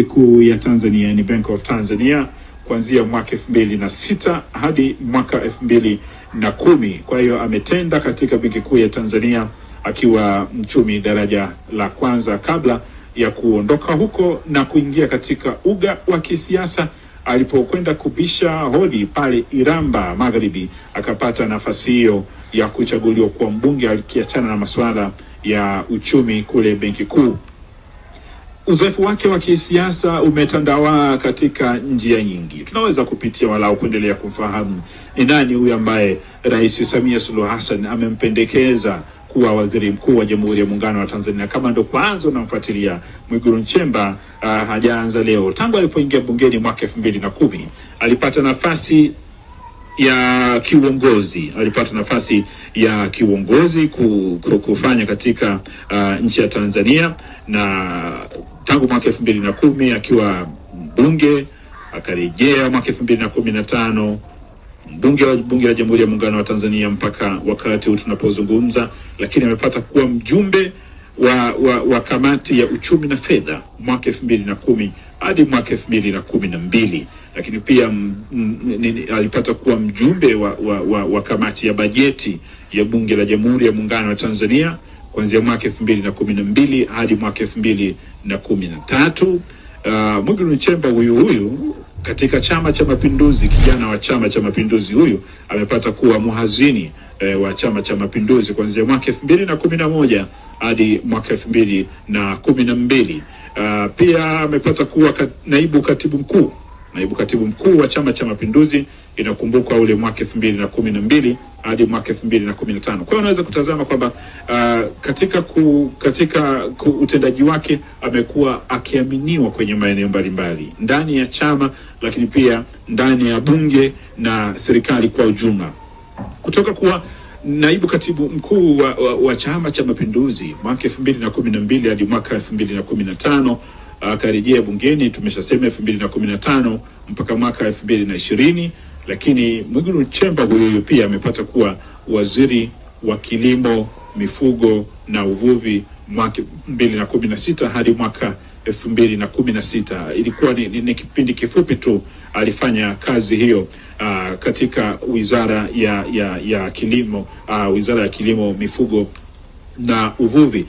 Kuu ya Tanzania ni Bank of Tanzania kuanzia mwaka 2006 hadi mwaka 2010. Kwa hiyo ametenda katika Benki Kuu ya Tanzania akiwa mchumi daraja la kwanza kabla ya kuondoka huko na kuingia katika uga wa kisiasa alipokwenda kubisha hodi pale Iramba Magharibi, akapata nafasi hiyo ya kuchaguliwa kwa mbunge alikiachana na masuala ya uchumi kule Benki Kuu. Uzoefu wake wa kisiasa umetandawa katika njia nyingi. Tunaweza kupitia walau kuendelea kumfahamu ni nani huyu ambaye Rais Samia Suluhu Hassan amempendekeza kuwa waziri mkuu wa Jamhuri ya Muungano wa Tanzania. Kama ndo kwanza unamfuatilia, Mwigulu Nchemba hajaanza leo. Tangu alipoingia bungeni mwaka 2010 alipata nafasi ya kiuongozi, kufanya katika nchi ya Tanzania, na tangu mwaka 2010 akiwa mbunge, akarejea mwaka 2015 mbunge wa Bunge la Jamhuri ya Muungano wa Tanzania mpaka wakati huu tunapozungumza, lakini amepata kuwa mjumbe wa kamati ya uchumi na fedha mwaka 2010 hadi mwaka 2012, lakini pia alipata kuwa mjumbe wa kamati ya bajeti ya Bunge la Jamhuri ya Muungano wa Tanzania kuanzia mwaka 2012 hadi mwaka 2013. Mwigulu Nchemba huyu katika Chama cha Mapinduzi, kijana wa Chama cha Mapinduzi huyu amepata kuwa muhazini wa Chama cha Mapinduzi kuanzia mwaka 2011 hadi mwaka 2012. Pia amepata kuwa naibu katibu mkuu wa Chama cha Mapinduzi, inakumbuka ule mwaka 2012 hadi mwaka 2015. Kwa hiyo unaweza kutazama kwamba katika utendaji wake amekuwa akiaminiwa kwenye maeneo mbalimbali ndani ya chama, lakini pia ndani ya bunge na serikali kwa ujumla. Kutoka kuwa naibu katibu mkuu wa Chama cha Mapinduzi mwaka 2012 hadi mwaka 2015, akarejea bungeni tumeshasema 2015 mpaka mwaka 2020. Lakini Mwigulu Nchemba huyu pia amepata kuwa waziri wa kilimo, mifugo na uvuvi mwaka 2016 hadi mwaka 2016. Ilikuwa ni kipindi kifupi tu alifanya kazi hiyo katika wizara ya kilimo, mifugo na uvuvi.